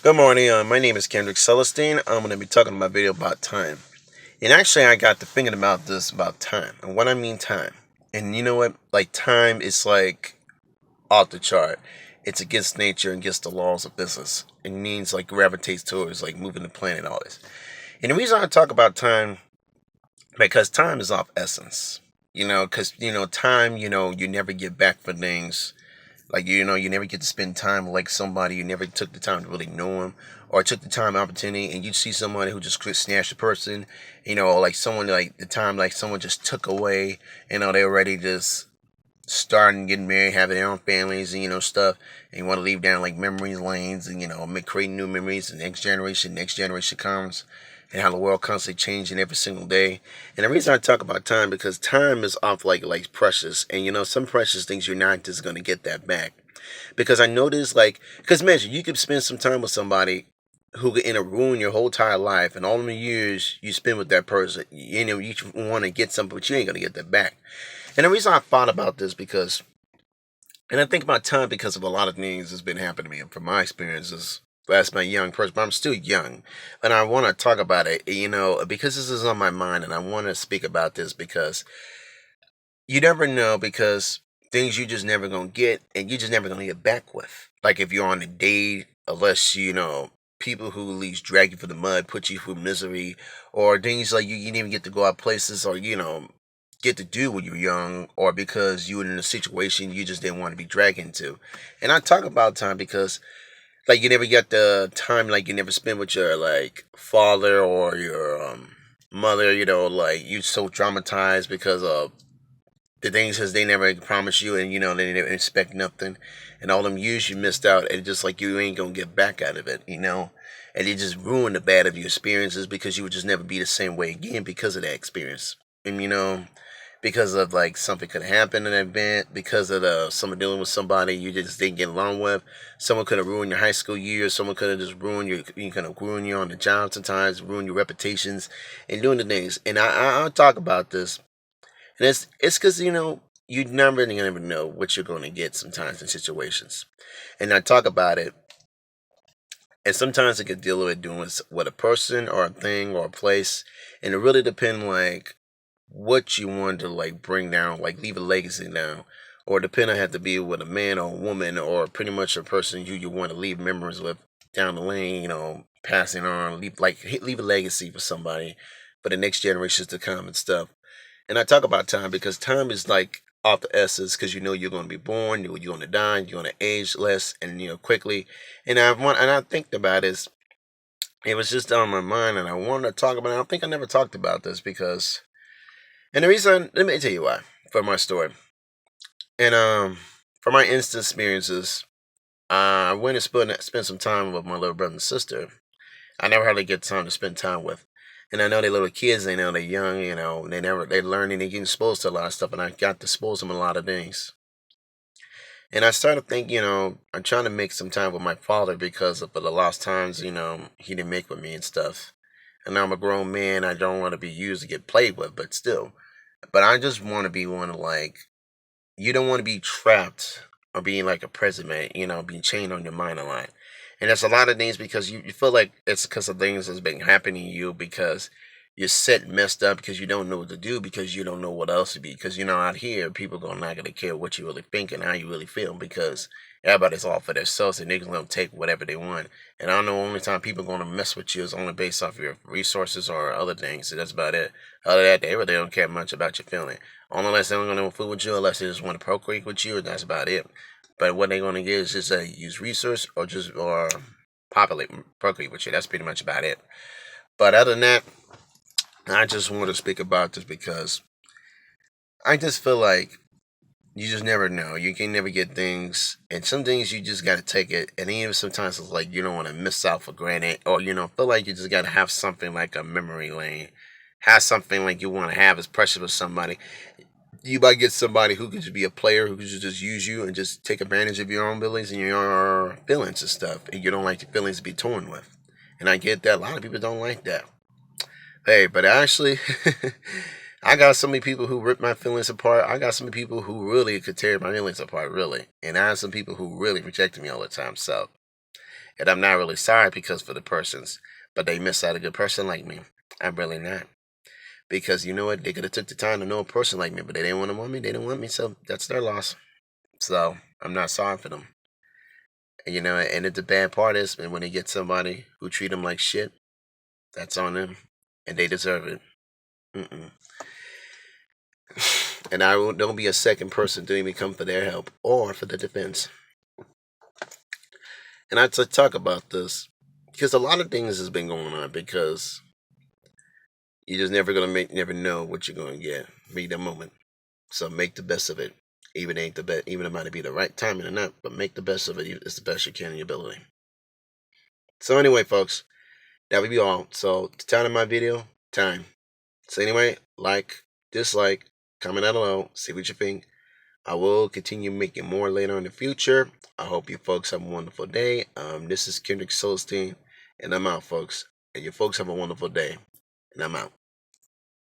Good morning. My name is Kendrick Celestine. I'm going to be talking about video about time. And actually, I got to thinking about this about time and what I mean time. And you know what? Like time is like off the chart. It's against nature and against the laws of business. It means like gravitates towards like moving the planet and all this. And the reason I talk about time because time is off essence. Because time. You never get back for things. Like you never get to spend time with like somebody. You never took the time to really know them, or took the time opportunity, and you see somebody who just snatched a person. Like someone like the time like someone just took away. They already just starting getting married, having their own families, and stuff. And you want to leave down like memory lanes, and make create new memories. And next generation comes, and how the world constantly changing every single day. And the reason I talk about time because time is off like precious, and some precious things you're not just gonna get that back. Because I noticed because imagine you could spend some time with somebody who could ruin your whole entire life and all the years you spend with that person. You want to get something, but you ain't gonna get that back. And the reason I thought about this because, and I think about time because of a lot of things that's been happening to me. And from my experiences, as my young person, but I'm still young, and I want to talk about it, because this is on my mind, and I want to speak about this because you never know because things you just never gonna get, and you just never gonna get back with. Like if you're on a date, unless people who at least drag you through the mud, put you through misery, or things like you didn't even get to go out places, or get to do when you're young, or because you were in a situation you just didn't want to be dragged into. And I talk about time because like you never get the time like you never spend with your like father or your mother, like you so traumatized because of the things because they never promised you, and they didn't expect nothing, and all them years you missed out, and just like you ain't gonna get back out of it, and it just ruined the bad of your experiences because you would just never be the same way again because of that experience. And because of like something could happen in an event, because of someone dealing with somebody you just didn't get along with. Someone could have ruined your high school years. Someone could have just ruined you could have ruined you on the job sometimes, ruin your reputations, and doing the things. And I'll talk about this, and it's because you never never know what you're going to get sometimes in situations. And I talk about it, and sometimes it could deal with doing with a person or a thing or a place, and it really depends like what you want to like bring down, like leave a legacy down, or depend on have to be with a man or a woman or pretty much a person you want to leave memories with down the lane, passing on, leave a legacy for somebody for the next generations to come and stuff. And I talk about time because time is like off the essence because you're going to be born, you're going to die, you're going to age less and quickly. And I think about this. It was just on my mind, and I wanted to talk about it. I think I never talked about this because, and the reason, let me tell you why for my story. And for my instant experiences, I went and spent some time with my little brother and sister. I never hardly get time to spend time with. And I know they're little kids, they know they're young, they're learning, they're getting exposed to a lot of stuff, and I got to expose them a lot of things. And I started thinking, I'm trying to make some time with my father because of the lost times, he didn't make with me and stuff. And now I'm a grown man, I don't want to be used to get played with, but still. But I just want to be one of like, you don't want to be trapped or being like a president, being chained on your mind a lot. And that's a lot of things because you feel like it's because of things that's been happening to you because you're set messed up because you don't know what to do because you don't know what else to be. Because out here people are not gonna care what you really think and how you really feel because everybody's all for themselves and they're gonna take whatever they want. And I know only time people gonna mess with you is only based off your resources or other things. So that's about it. Other than that, they really don't care much about your feeling. Only unless they're gonna fool with you, unless they just want to procreate with you, and that's about it. But what they're gonna get is just use resource or populate procreate with you. That's pretty much about it. But other than that, I just want to speak about this because I just feel like you just never know. You can never get things, and some things you just gotta take it. And even sometimes it's like you don't want to miss out for granted, or feel like you just gotta have something like a memory lane, have something like you want to have as precious with somebody. You might get somebody who could just be a player who could just use you and just take advantage of your own feelings and your feelings and stuff, and you don't like your feelings to be torn with. And I get that a lot of people don't like that. Hey, but actually, I got so many people who rip my feelings apart. I got so many people who really could tear my feelings apart, really. And I have some people who really rejected me all the time. So And I'm not really sorry because for the persons, but they miss out a good person like me. I'm really not. Because you know what? They could have took the time to know a person like me, but they didn't want me. They didn't want me, so that's their loss. So I'm not sorry for them. And, and the bad part is when they get somebody who treat them like shit, that's on them, and they deserve it. Mm-mm. And don't be a second person to even come for their help or for the defense. And I to talk about this because a lot of things has been going on because you're just never know what you're gonna get. Read the moment, so make the best of it. Even ain't the best, even it might be the right timing or not, but make the best of it. It's the best you can in your ability. So anyway, folks, that would be all. So the time of my video, time. So anyway, like, dislike, comment down below, see what you think. I will continue making more later in the future. I hope you folks have a wonderful day. This is Kendrick Celestine, and I'm out, folks. And you folks have a wonderful day, and I'm out.